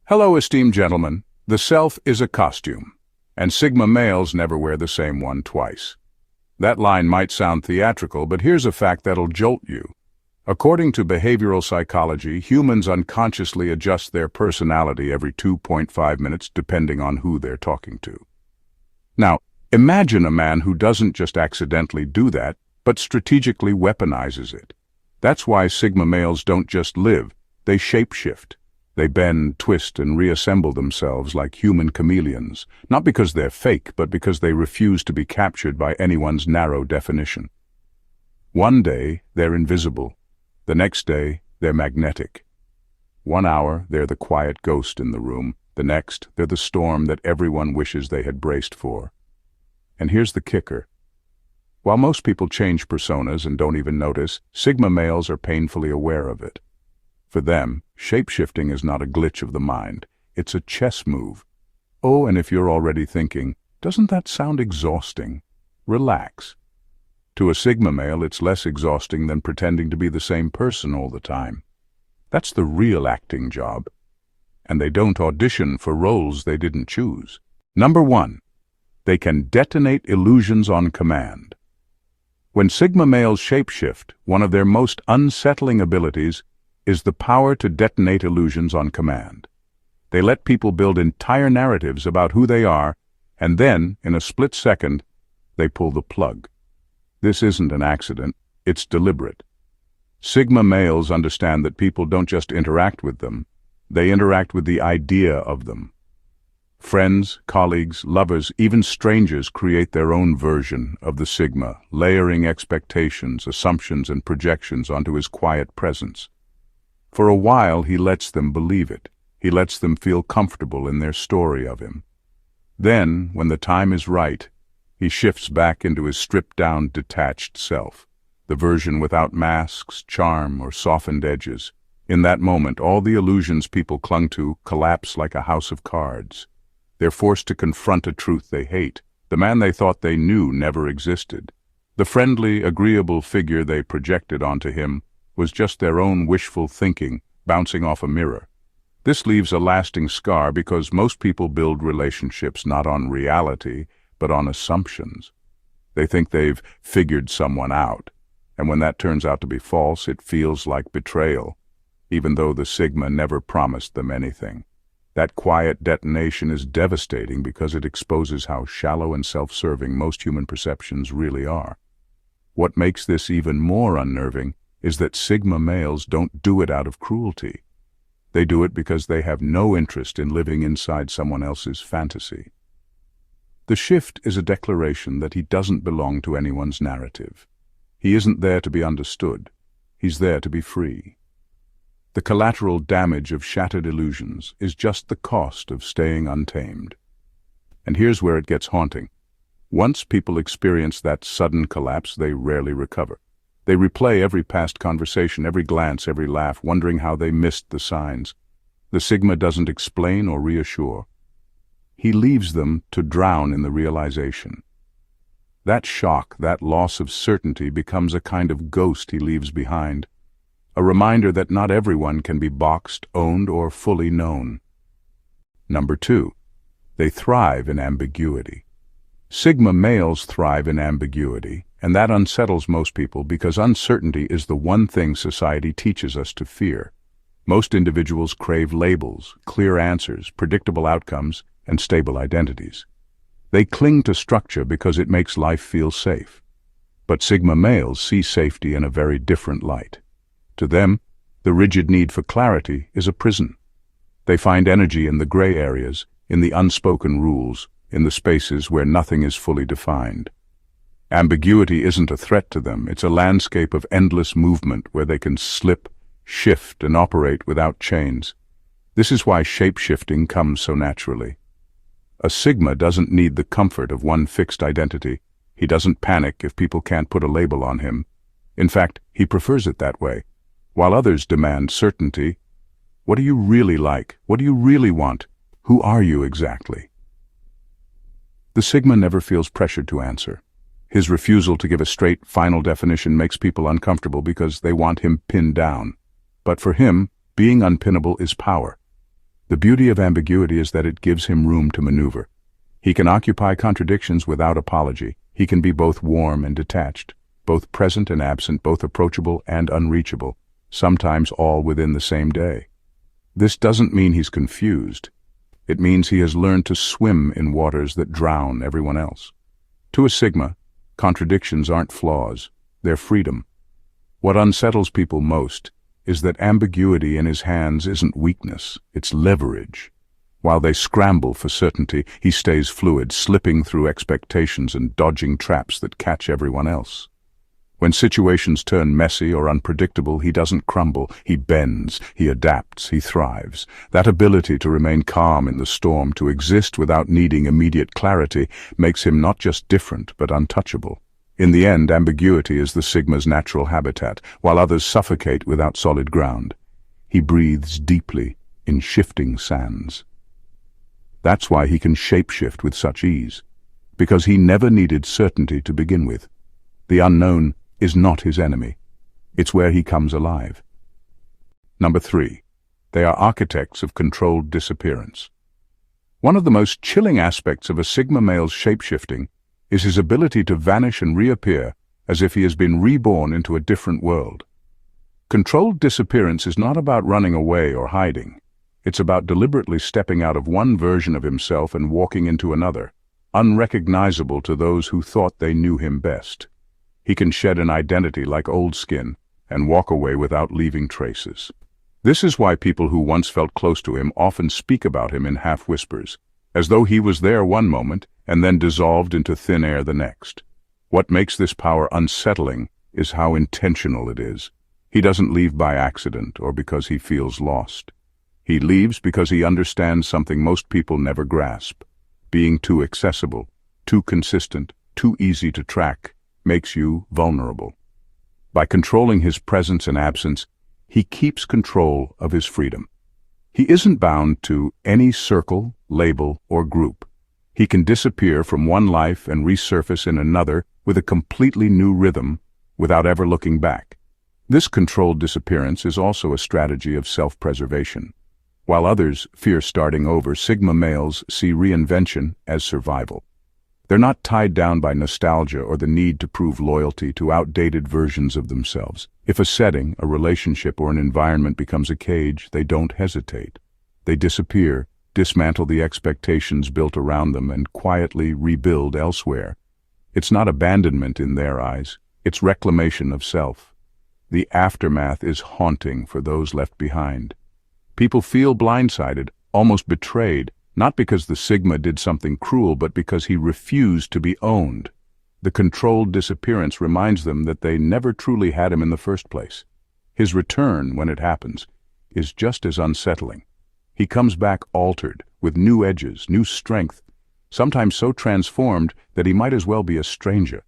Hello, esteemed gentlemen. The self is a costume, and Sigma males never wear the same one twice. That line might sound theatrical, but here's a fact that'll jolt you. According to behavioral psychology, humans unconsciously adjust their personality every 2.5 minutes depending on who they're talking to. Now, imagine a man who doesn't just accidentally do that, but strategically weaponizes it. That's why Sigma males don't just live, they shapeshift. They bend, twist, and reassemble themselves like human chameleons, not because they're fake, but because they refuse to be captured by anyone's narrow definition. One day, they're invisible. The next day, they're magnetic. 1 hour, they're the quiet ghost in the room. The next, they're the storm that everyone wishes they had braced for. And here's the kicker. While most people change personas and don't even notice, Sigma males are painfully aware of it. For them, shapeshifting is not a glitch of the mind, it's a chess move. Oh, and if you're already thinking, doesn't that sound exhausting? Relax. To a Sigma male, it's less exhausting than pretending to be the same person all the time. That's the real acting job. And they don't audition for roles they didn't choose. Number 1. They can detonate illusions on command. When Sigma males shapeshift, one of their most unsettling abilities is the power to detonate illusions on command. They let people build entire narratives about who they are, and then, in a split second, they pull the plug. This isn't an accident, it's deliberate. Sigma males understand that people don't just interact with them, they interact with the idea of them. Friends, colleagues, lovers, even strangers create their own version of the Sigma, layering expectations, assumptions, and projections onto his quiet presence. For a while, he lets them believe it. He lets them feel comfortable in their story of him. Then, when the time is right, he shifts back into his stripped-down, detached self, the version without masks, charm, or softened edges. In that moment, all the illusions people clung to collapse like a house of cards. They're forced to confront a truth they hate. The man they thought they knew never existed. The friendly, agreeable figure they projected onto him was just their own wishful thinking bouncing off a mirror. This leaves a lasting scar because most people build relationships not on reality, but on assumptions. They think they've figured someone out, and when that turns out to be false, it feels like betrayal, even though the Sigma never promised them anything. That quiet detonation is devastating because it exposes how shallow and self-serving most human perceptions really are. What makes this even more unnerving is that Sigma males don't do it out of cruelty. They do it because they have no interest in living inside someone else's fantasy. The shift is a declaration that he doesn't belong to anyone's narrative. He isn't there to be understood. He's there to be free. The collateral damage of shattered illusions is just the cost of staying untamed. And here's where it gets haunting. Once people experience that sudden collapse, they rarely recover. They replay every past conversation, every glance, every laugh, wondering how they missed the signs. The Sigma doesn't explain or reassure. He leaves them to drown in the realization. That shock, that loss of certainty becomes a kind of ghost he leaves behind. A reminder that not everyone can be boxed, owned, or fully known. Number 2. They thrive in ambiguity. Sigma males thrive in ambiguity, and that unsettles most people because uncertainty is the one thing society teaches us to fear. Most individuals crave labels, clear answers, predictable outcomes, and stable identities. They cling to structure because it makes life feel safe. But Sigma males see safety in a very different light. To them, the rigid need for clarity is a prison. They find energy in the gray areas, in the unspoken rules, in the spaces where nothing is fully defined. Ambiguity isn't a threat to them, it's a landscape of endless movement where they can slip, shift, and operate without chains. This is why shape-shifting comes so naturally. A Sigma doesn't need the comfort of one fixed identity. He doesn't panic if people can't put a label on him. In fact, he prefers it that way. While others demand certainty, what do you really like? What do you really want? Who are you exactly? The Sigma never feels pressured to answer. His refusal to give a straight, final definition makes people uncomfortable because they want him pinned down. But for him, being unpinnable is power. The beauty of ambiguity is that it gives him room to maneuver. He can occupy contradictions without apology. He can be both warm and detached, both present and absent, both approachable and unreachable, sometimes all within the same day. This doesn't mean he's confused. It means he has learned to swim in waters that drown everyone else. To a Sigma, contradictions aren't flaws, they're freedom. What unsettles people most is that ambiguity in his hands isn't weakness, it's leverage. While they scramble for certainty, he stays fluid, slipping through expectations and dodging traps that catch everyone else. When situations turn messy or unpredictable, he doesn't crumble, he bends, he adapts, he thrives. That ability to remain calm in the storm, to exist without needing immediate clarity, makes him not just different but untouchable. In the end, ambiguity is the Sigma's natural habitat, while others suffocate without solid ground. He breathes deeply in shifting sands. That's why he can shapeshift with such ease, because he never needed certainty to begin with. The unknown is not his enemy. It's where he comes alive. Number 3. They are architects of controlled disappearance. One of the most chilling aspects of a Sigma male's shapeshifting is his ability to vanish and reappear as if he has been reborn into a different world. Controlled disappearance is not about running away or hiding. It's about deliberately stepping out of one version of himself and walking into another, unrecognizable to those who thought they knew him best. He can shed an identity like old skin and walk away without leaving traces. This is why people who once felt close to him often speak about him in half-whispers, as though he was there one moment and then dissolved into thin air the next. What makes this power unsettling is how intentional it is. He doesn't leave by accident or because he feels lost. He leaves because he understands something most people never grasp. Being too accessible, too consistent, too easy to track makes you vulnerable. By controlling his presence and absence, he keeps control of his freedom. He isn't bound to any circle, label, or group. He can disappear from one life and resurface in another with a completely new rhythm without ever looking back. This controlled disappearance is also a strategy of self-preservation. While others fear starting over, Sigma males see reinvention as survival. They're not tied down by nostalgia or the need to prove loyalty to outdated versions of themselves. If a setting, a relationship, or an environment becomes a cage, they don't hesitate. They disappear, dismantle the expectations built around them, and quietly rebuild elsewhere. It's not abandonment in their eyes, it's reclamation of self. The aftermath is haunting for those left behind. People feel blindsided, almost betrayed, not because the Sigma did something cruel, but because he refused to be owned. The controlled disappearance reminds them that they never truly had him in the first place. His return, when it happens, is just as unsettling. He comes back altered, with new edges, new strength, sometimes so transformed that he might as well be a stranger.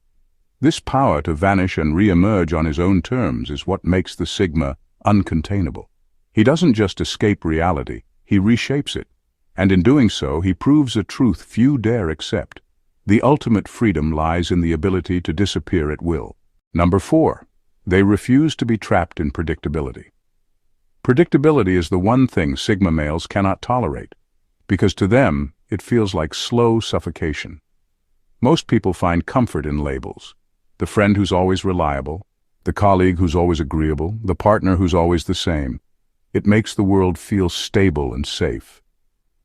This power to vanish and re-emerge on his own terms is what makes the Sigma uncontainable. He doesn't just escape reality, he reshapes it. And in doing so, he proves a truth few dare accept. The ultimate freedom lies in the ability to disappear at will. Number 4. They refuse to be trapped in predictability. Predictability is the one thing Sigma males cannot tolerate, because to them, it feels like slow suffocation. Most people find comfort in labels. The friend who's always reliable, the colleague who's always agreeable, the partner who's always the same. It makes the world feel stable and safe.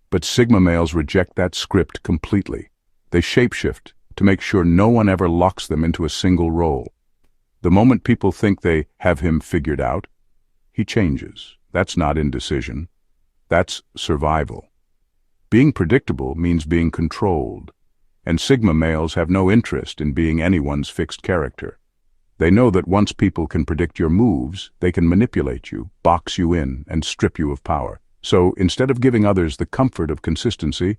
But Sigma males reject that script completely. They shapeshift to make sure no one ever locks them into a single role. The moment people think they have him figured out, he changes. That's not indecision. That's survival. Being predictable means being controlled, and Sigma males have no interest in being anyone's fixed character. They know that once people can predict your moves, they can manipulate you, box you in, and strip you of power. So, instead of giving others the comfort of consistency,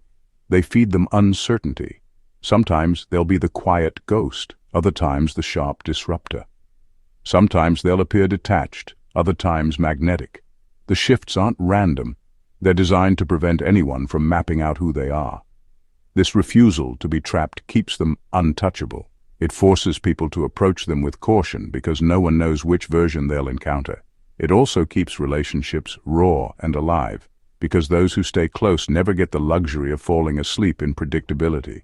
they feed them uncertainty. Sometimes they'll be the quiet ghost, other times the sharp disruptor. Sometimes they'll appear detached, other times magnetic. The shifts aren't random. They're designed to prevent anyone from mapping out who they are. This refusal to be trapped keeps them untouchable. It forces people to approach them with caution because no one knows which version they'll encounter. It also keeps relationships raw and alive, because those who stay close never get the luxury of falling asleep in predictability.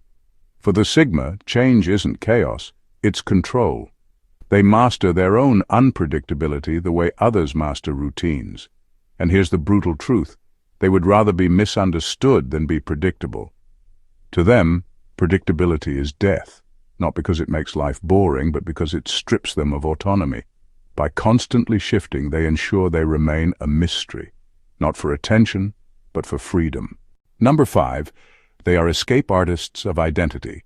For the Sigma, change isn't chaos, it's control. They master their own unpredictability the way others master routines. And here's the brutal truth: they would rather be misunderstood than be predictable. To them, predictability is death, not because it makes life boring, but because it strips them of autonomy. By constantly shifting, they ensure they remain a mystery, not for attention, but for freedom. Number 5, they are escape artists of identity.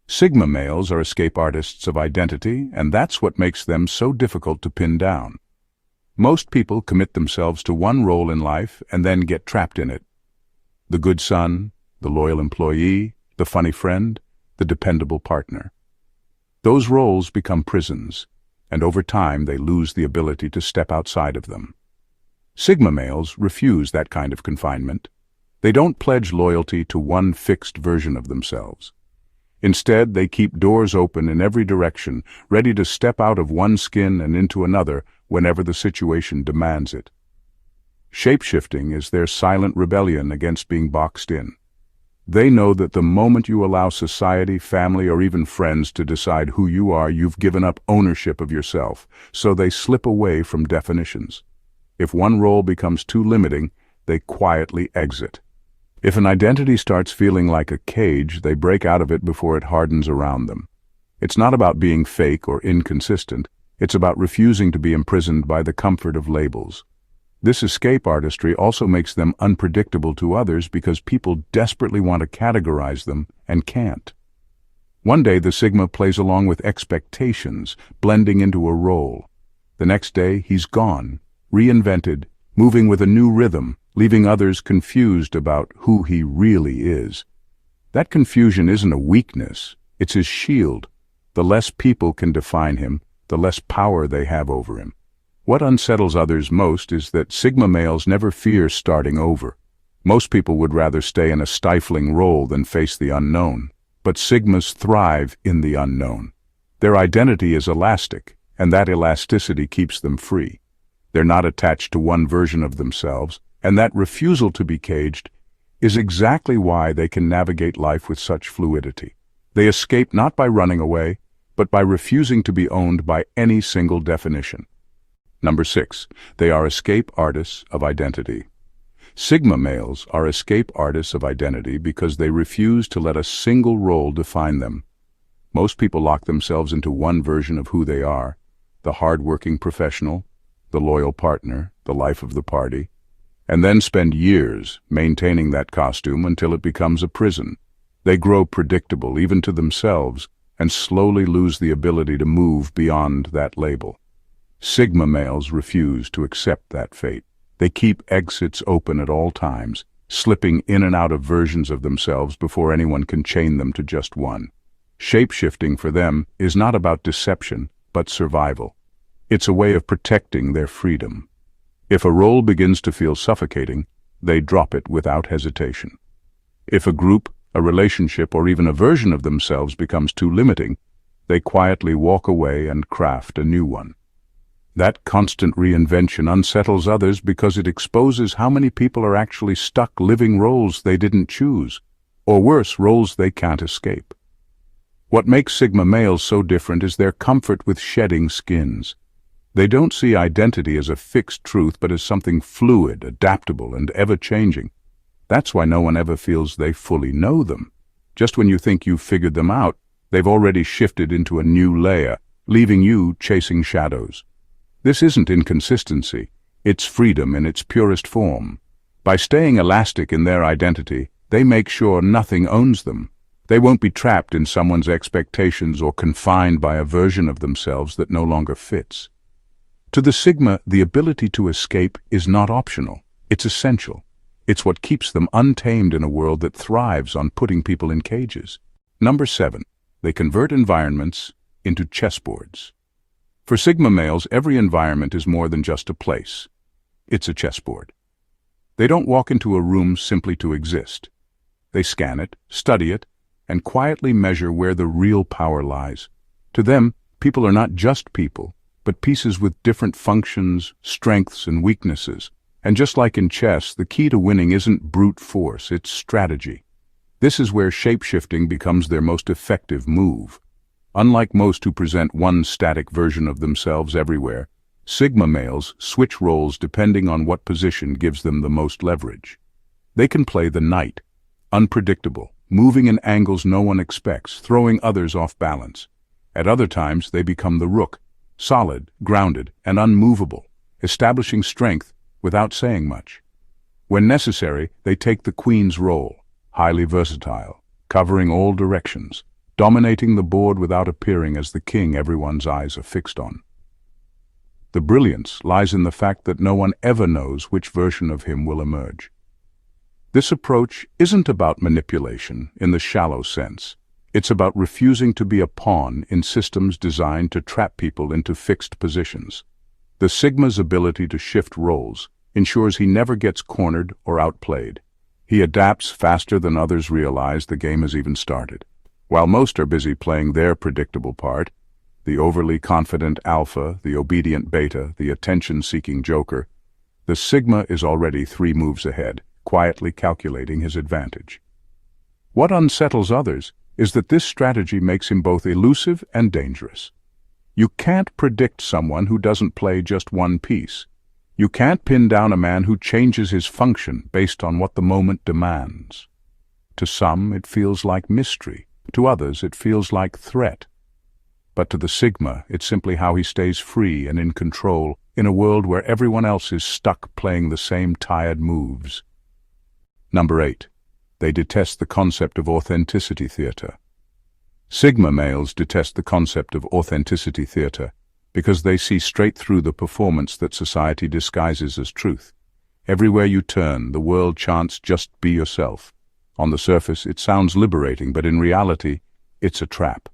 Sigma males are escape artists of identity, and that's what makes them so difficult to pin down. Most people commit themselves to one role in life and then get trapped in it. The good son, the loyal employee, the funny friend, the dependable partner. Those roles become prisons, and over time they lose the ability to step outside of them. Sigma males refuse that kind of confinement. They don't pledge loyalty to one fixed version of themselves. Instead, they keep doors open in every direction, ready to step out of one skin and into another whenever the situation demands it. Shapeshifting is their silent rebellion against being boxed in. They know that the moment you allow society, family, or even friends to decide who you are, you've given up ownership of yourself, so they slip away from definitions. If one role becomes too limiting, they quietly exit. If an identity starts feeling like a cage, they break out of it before it hardens around them. It's not about being fake or inconsistent. It's about refusing to be imprisoned by the comfort of labels. This escape artistry also makes them unpredictable to others because people desperately want to categorize them and can't. One day the Sigma plays along with expectations, blending into a role. The next day he's gone, reinvented, moving with a new rhythm, leaving others confused about who he really is. That confusion isn't a weakness, it's his shield. The less people can define him, the less power they have over him. What unsettles others most is that Sigma males never fear starting over. Most people would rather stay in a stifling role than face the unknown. But Sigmas thrive in the unknown. Their identity is elastic, and that elasticity keeps them free. They're not attached to one version of themselves, and that refusal to be caged is exactly why they can navigate life with such fluidity. They escape not by running away, but by refusing to be owned by any single definition. Number 6, they are escape artists of identity. Sigma males are escape artists of identity because they refuse to let a single role define them. Most people lock themselves into one version of who they are: the hard-working professional, the loyal partner, the life of the party, and then spend years maintaining that costume until it becomes a prison. They grow predictable even to themselves and slowly lose the ability to move beyond that label. Sigma males refuse to accept that fate. They keep exits open at all times, slipping in and out of versions of themselves before anyone can chain them to just one. Shape-shifting for them is not about deception, but survival. It's a way of protecting their freedom. If a role begins to feel suffocating, they drop it without hesitation. If a group, a relationship, or even a version of themselves becomes too limiting, they quietly walk away and craft a new one. That constant reinvention unsettles others because it exposes how many people are actually stuck living roles they didn't choose, or worse, roles they can't escape. What makes Sigma males so different is their comfort with shedding skins. They don't see identity as a fixed truth, but as something fluid, adaptable, and ever-changing. That's why no one ever feels they fully know them. Just when you think you've figured them out, they've already shifted into a new layer, leaving you chasing shadows. This isn't inconsistency, it's freedom in its purest form. By staying elastic in their identity, they make sure nothing owns them. They won't be trapped in someone's expectations or confined by a version of themselves that no longer fits. To the Sigma, the ability to escape is not optional, it's essential. It's what keeps them untamed in a world that thrives on putting people in cages. Number 7, they convert environments into chessboards. For Sigma males, every environment is more than just a place. It's a chessboard. They don't walk into a room simply to exist. They scan it, study it, and quietly measure where the real power lies. To them, people are not just people, but pieces with different functions, strengths, and weaknesses. And just like in chess, the key to winning isn't brute force, it's strategy. This is where shapeshifting becomes their most effective move. Unlike most who present one static version of themselves everywhere, Sigma males switch roles depending on what position gives them the most leverage. They can play the knight, unpredictable, moving in angles no one expects, throwing others off balance. At other times, they become the rook, solid, grounded, and unmovable, establishing strength without saying much. When necessary, they take the queen's role, highly versatile, covering all directions, dominating the board without appearing as the king everyone's eyes are fixed on. The brilliance lies in the fact that no one ever knows which version of him will emerge. This approach isn't about manipulation in the shallow sense. It's about refusing to be a pawn in systems designed to trap people into fixed positions. The Sigma's ability to shift roles ensures he never gets cornered or outplayed. He adapts faster than others realize the game has even started. While most are busy playing their predictable part, the overly confident alpha, the obedient beta, the attention-seeking joker, the Sigma is already 3 moves ahead, quietly calculating his advantage. What unsettles others is that this strategy makes him both elusive and dangerous. You can't predict someone who doesn't play just one piece. You can't pin down a man who changes his function based on what the moment demands. To some, it feels like mystery. To others, it feels like threat. But to the Sigma, it's simply how he stays free and in control in a world where everyone else is stuck playing the same tired moves. Number 8. They detest the concept of authenticity theater. Sigma males detest the concept of authenticity theater because they see straight through the performance that society disguises as truth. Everywhere you turn, the world chants just be yourself. On the surface, it sounds liberating, but in reality, it's a trap.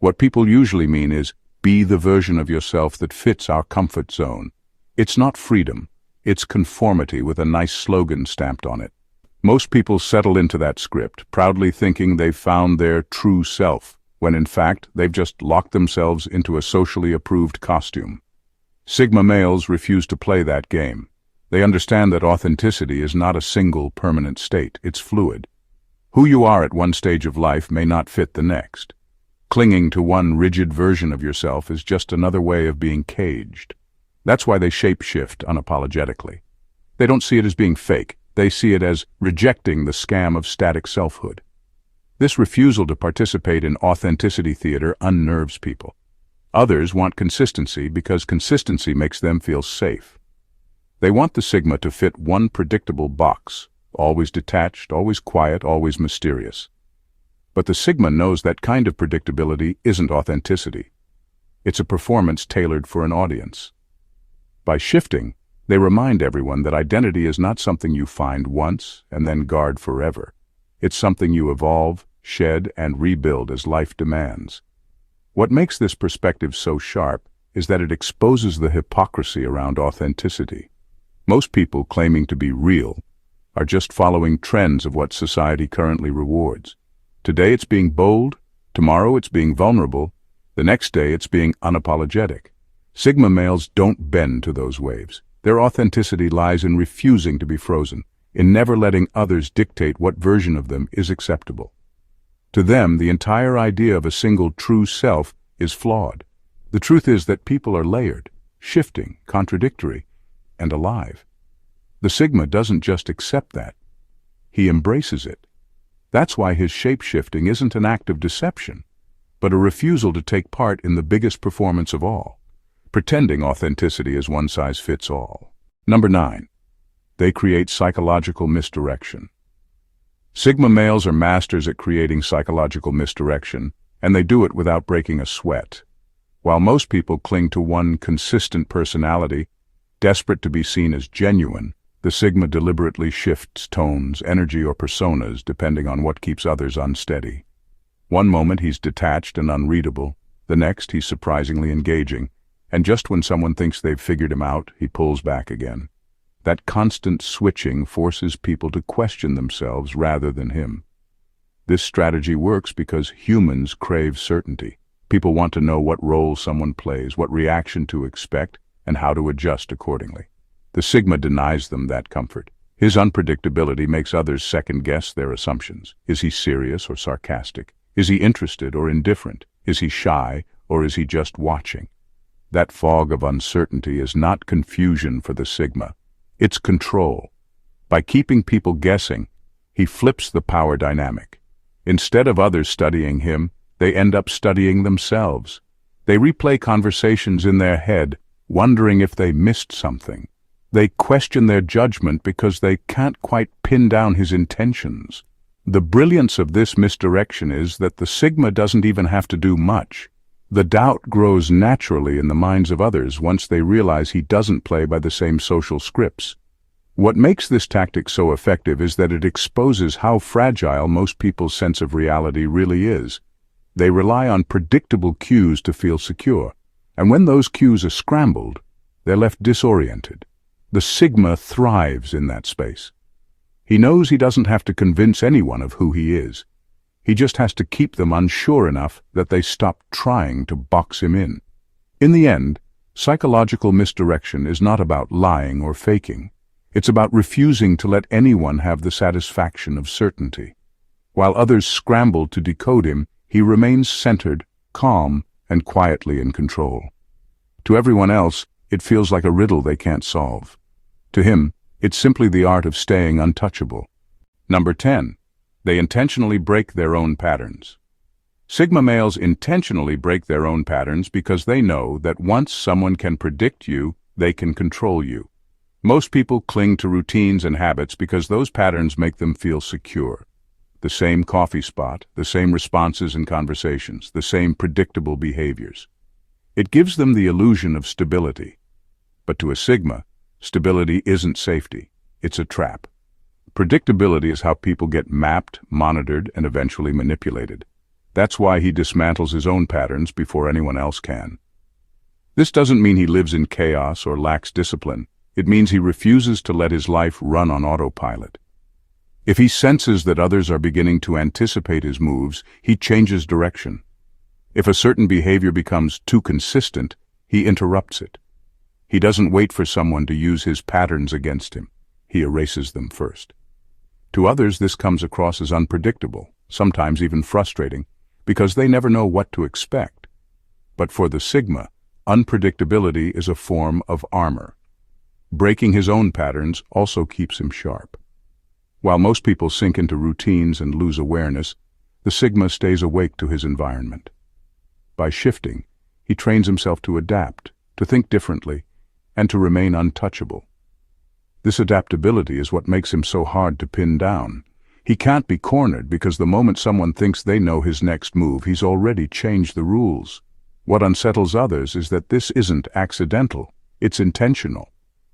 What people usually mean is, be the version of yourself that fits our comfort zone. It's not freedom, it's conformity with a nice slogan stamped on it. Most people settle into that script, proudly thinking they've found their true self, when in fact they've just locked themselves into a socially approved costume. Sigma males refuse to play that game. They understand that authenticity is not a single permanent state, it's fluid. Who you are at one stage of life may not fit the next. Clinging to one rigid version of yourself is just another way of being caged. That's why they shapeshift unapologetically. They don't see it as being fake. They see it as rejecting the scam of static selfhood. This refusal to participate in authenticity theater unnerves people. Others want consistency because consistency makes them feel safe. They want the Sigma to fit one predictable box, always detached, always quiet, always mysterious. But the Sigma knows that kind of predictability isn't authenticity. It's a performance tailored for an audience. By shifting, they remind everyone that identity is not something you find once and then guard forever. It's something you evolve, shed, and rebuild as life demands. What makes this perspective so sharp is that it exposes the hypocrisy around authenticity. Most people claiming to be real are just following trends of what society currently rewards. Today it's being bold, tomorrow it's being vulnerable, the next day it's being unapologetic. Sigma males don't bend to those waves. Their authenticity lies in refusing to be frozen, in never letting others dictate what version of them is acceptable. To them, the entire idea of a single true self is flawed. The truth is that people are layered, shifting, contradictory, and alive. The Sigma doesn't just accept that. He embraces it. That's why his shape-shifting isn't an act of deception, but a refusal to take part in the biggest performance of all, pretending authenticity is one size fits all. Number 9. They create psychological misdirection. Sigma males are masters at creating psychological misdirection, and they do it without breaking a sweat. While most people cling to one consistent personality, desperate to be seen as genuine, the Sigma deliberately shifts tones, energy, or personas depending on what keeps others unsteady. One moment he's detached and unreadable, the next he's surprisingly engaging, and just when someone thinks they've figured him out, he pulls back again. That constant switching forces people to question themselves rather than him. This strategy works because humans crave certainty. People want to know what role someone plays, what reaction to expect, and how to adjust accordingly. The Sigma denies them that comfort. His unpredictability makes others second-guess their assumptions. Is he serious or sarcastic? Is he interested or indifferent? Is he shy or is he just watching? That fog of uncertainty is not confusion for the Sigma. It's control. By keeping people guessing, he flips the power dynamic. Instead of others studying him, they end up studying themselves. They replay conversations in their head, wondering if they missed something. They question their judgment because they can't quite pin down his intentions. The brilliance of this misdirection is that the Sigma doesn't even have to do much. The doubt grows naturally in the minds of others once they realize he doesn't play by the same social scripts. What makes this tactic so effective is that it exposes how fragile most people's sense of reality really is. They rely on predictable cues to feel secure, and when those cues are scrambled, they're left disoriented. The Sigma thrives in that space. He knows he doesn't have to convince anyone of who he is. He just has to keep them unsure enough that they stop trying to box him in. In the end, psychological misdirection is not about lying or faking. It's about refusing to let anyone have the satisfaction of certainty. While others scramble to decode him, he remains centered, calm, and quietly in control. To everyone else, it feels like a riddle they can't solve. To him, it's simply the art of staying untouchable. Number 10. They intentionally break their own patterns. Sigma males intentionally break their own patterns because they know that once someone can predict you, they can control you. Most people cling to routines and habits because those patterns make them feel secure. The same coffee spot, the same responses in conversations, the same predictable behaviors. It gives them the illusion of stability. But to a Sigma, stability isn't safety, it's a trap. Predictability is how people get mapped, monitored, and eventually manipulated. That's why he dismantles his own patterns before anyone else can. This doesn't mean he lives in chaos or lacks discipline. It means he refuses to let his life run on autopilot. If he senses that others are beginning to anticipate his moves, he changes direction. If a certain behavior becomes too consistent, he interrupts it. He doesn't wait for someone to use his patterns against him. He erases them first. To others, this comes across as unpredictable, sometimes even frustrating, because they never know what to expect. But for the Sigma, unpredictability is a form of armor. Breaking his own patterns also keeps him sharp. While most people sink into routines and lose awareness, the Sigma stays awake to his environment. By shifting, he trains himself to adapt, to think differently, and to remain untouchable. This adaptability is what makes him so hard to pin down. He can't be cornered because the moment someone thinks they know his next move, he's already changed the rules. What unsettles others is that this isn't accidental, it's intentional.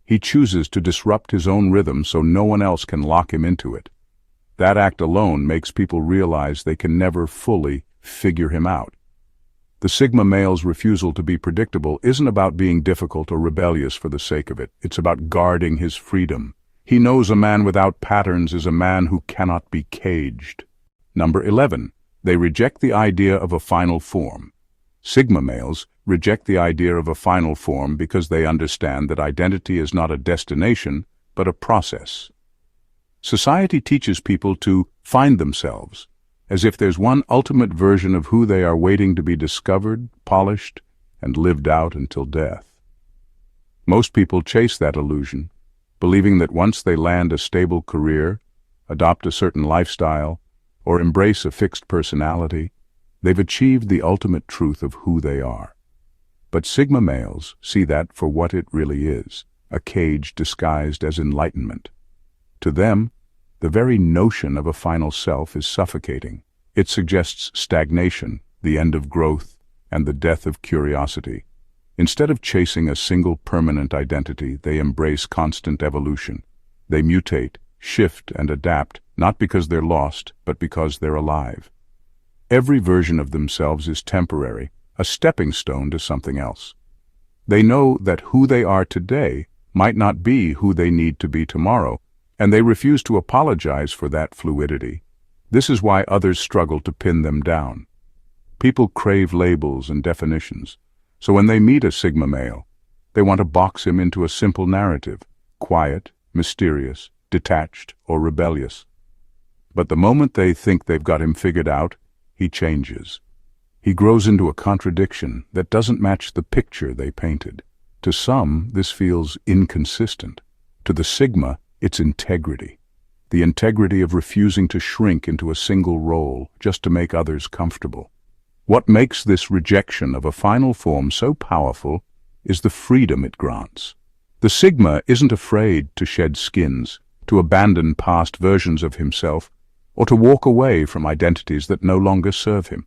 He chooses to disrupt his own rhythm so no one else can lock him into it. That act alone makes people realize they can never fully figure him out. The Sigma male's refusal to be predictable isn't about being difficult or rebellious for the sake of it. It's about guarding his freedom. He knows a man without patterns is a man who cannot be caged. Number 11. They reject the idea of a final form. Sigma males reject the idea of a final form because they understand that identity is not a destination, but a process. Society teaches people to find themselves, as if there's one ultimate version of who they are waiting to be discovered, polished, and lived out until death. Most people chase that illusion, believing that once they land a stable career, adopt a certain lifestyle, or embrace a fixed personality, they've achieved the ultimate truth of who they are. But Sigma males see that for what it really is, a cage disguised as enlightenment. To them, the very notion of a final self is suffocating. It suggests stagnation, the end of growth, and the death of curiosity. Instead of chasing a single permanent identity, they embrace constant evolution. They mutate, shift, and adapt, not because they're lost, but because they're alive. Every version of themselves is temporary, a stepping stone to something else. They know that who they are today might not be who they need to be tomorrow, and they refuse to apologize for that fluidity. This is why others struggle to pin them down. People crave labels and definitions, so when they meet a Sigma male, they want to box him into a simple narrative. quiet, mysterious, detached, or rebellious. But the moment they think they've got him figured out, he changes. He grows into a contradiction that doesn't match the picture they painted. To some, this feels inconsistent. To the Sigma, it's integrity. The integrity of refusing to shrink into a single role just to make others comfortable. What makes this rejection of a final form so powerful is the freedom it grants. The Sigma isn't afraid to shed skins, to abandon past versions of himself, or to walk away from identities that no longer serve him.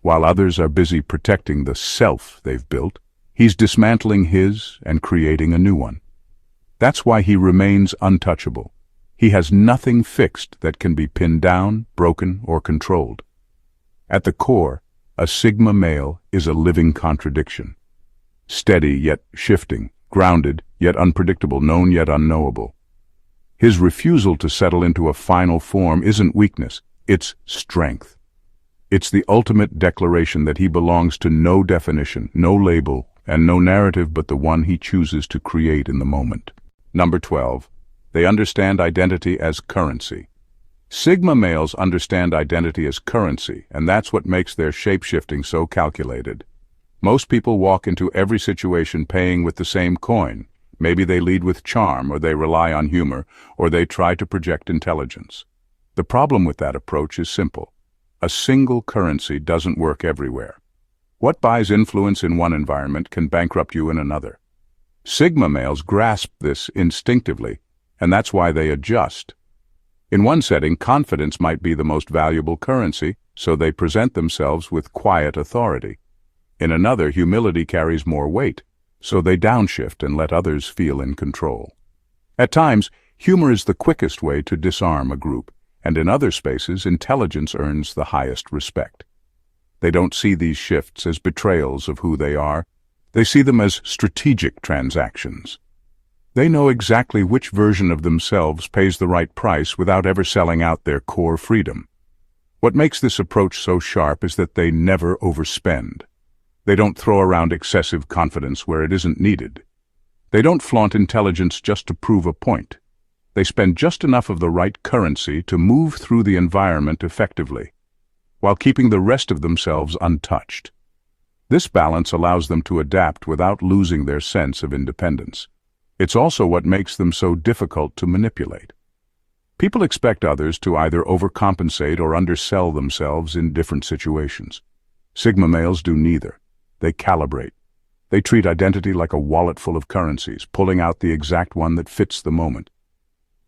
While others are busy protecting the self they've built, he's dismantling his and creating a new one. That's why he remains untouchable. He has nothing fixed that can be pinned down, broken, or controlled. At the core, a Sigma male is a living contradiction. Steady yet shifting, grounded yet unpredictable, known yet unknowable. His refusal to settle into a final form isn't weakness, it's strength. It's the ultimate declaration that he belongs to no definition, no label, and no narrative but the one he chooses to create in the moment. Number 12. They understand identity as currency. Sigma males understand identity as currency, and that's what makes their shapeshifting so calculated. Most people walk into every situation paying with the same coin. Maybe they lead with charm, or they rely on humor, or they try to project intelligence. The problem with that approach is simple. A single currency doesn't work everywhere. What buys influence in one environment can bankrupt you in another. Sigma males grasp this instinctively, and that's why they adjust. In one setting, confidence might be the most valuable currency, so they present themselves with quiet authority. In another, humility carries more weight, so they downshift and let others feel in control. At times, humor is the quickest way to disarm a group, and in other spaces, intelligence earns the highest respect. They don't see these shifts as betrayals of who they are. They see them as strategic transactions. They know exactly which version of themselves pays the right price without ever selling out their core freedom. What makes this approach so sharp is that they never overspend. They don't throw around excessive confidence where it isn't needed. They don't flaunt intelligence just to prove a point. They spend just enough of the right currency to move through the environment effectively, while keeping the rest of themselves untouched. This balance allows them to adapt without losing their sense of independence. It's also what makes them so difficult to manipulate. People expect others to either overcompensate or undersell themselves in different situations. Sigma males do neither. They calibrate. They treat identity like a wallet full of currencies, pulling out the exact one that fits the moment.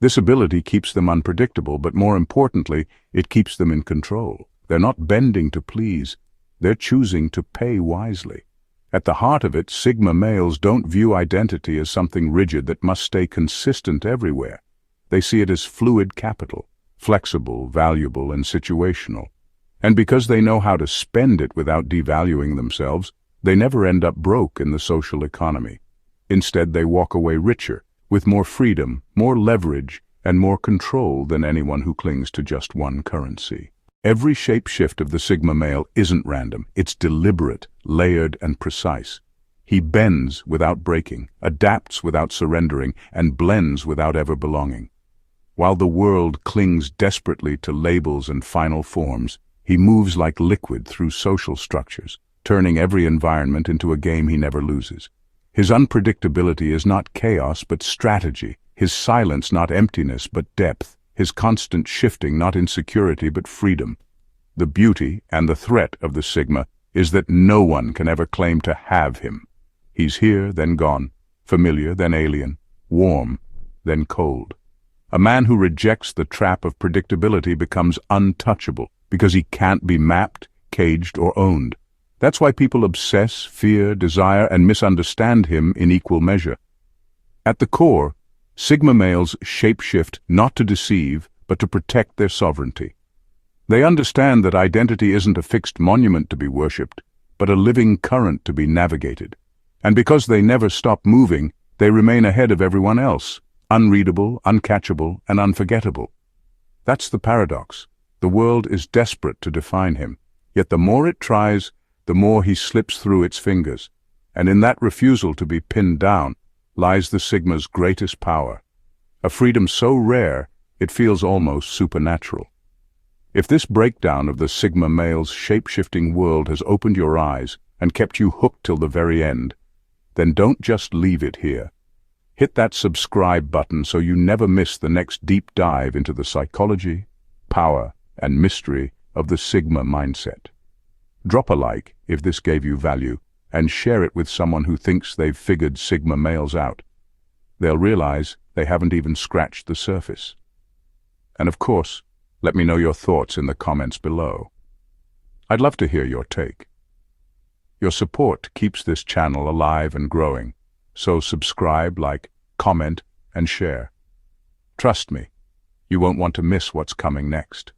This ability keeps them unpredictable, but more importantly, it keeps them in control. They're not bending to please. They're choosing to pay wisely. At the heart of it, Sigma males don't view identity as something rigid that must stay consistent everywhere. They see it as fluid capital, flexible, valuable, and situational. And because they know how to spend it without devaluing themselves, they never end up broke in the social economy. Instead, they walk away richer, with more freedom, more leverage, and more control than anyone who clings to just one currency. Every shapeshift of the Sigma male isn't random. It's deliberate, layered, and precise. He bends without breaking, adapts without surrendering, and blends without ever belonging. While the world clings desperately to labels and final forms, he moves like liquid through social structures, turning every environment into a game he never loses. His unpredictability is not chaos but strategy, his silence not emptiness but depth, his constant shifting not insecurity but freedom. The beauty and the threat of the Sigma is that no one can ever claim to have him. He's here, then gone, familiar, then alien, warm, then cold. A man who rejects the trap of predictability becomes untouchable, because he can't be mapped, caged, or owned. That's why people obsess, fear, desire, and misunderstand him in equal measure. At the core, Sigma males shapeshift not to deceive, but to protect their sovereignty. They understand that identity isn't a fixed monument to be worshipped, but a living current to be navigated. And because they never stop moving, they remain ahead of everyone else, unreadable, uncatchable, and unforgettable. That's the paradox. The world is desperate to define him, yet the more it tries, the more he slips through its fingers. And in that refusal to be pinned down lies the Sigma's greatest power, a freedom so rare it feels almost supernatural. If this breakdown of the Sigma male's shape-shifting world has opened your eyes and kept you hooked till the very end, then don't just leave it here. Hit that subscribe button so you never miss the next deep dive into the psychology, power, and mystery of the Sigma mindset. Drop a like if this gave you value, and share it with someone who thinks they've figured Sigma males out. They'll realize they haven't even scratched the surface. And of course, let me know your thoughts in the comments below. I'd love to hear your take. Your support keeps this channel alive and growing, so subscribe, like, comment, and share. Trust me, you won't want to miss what's coming next.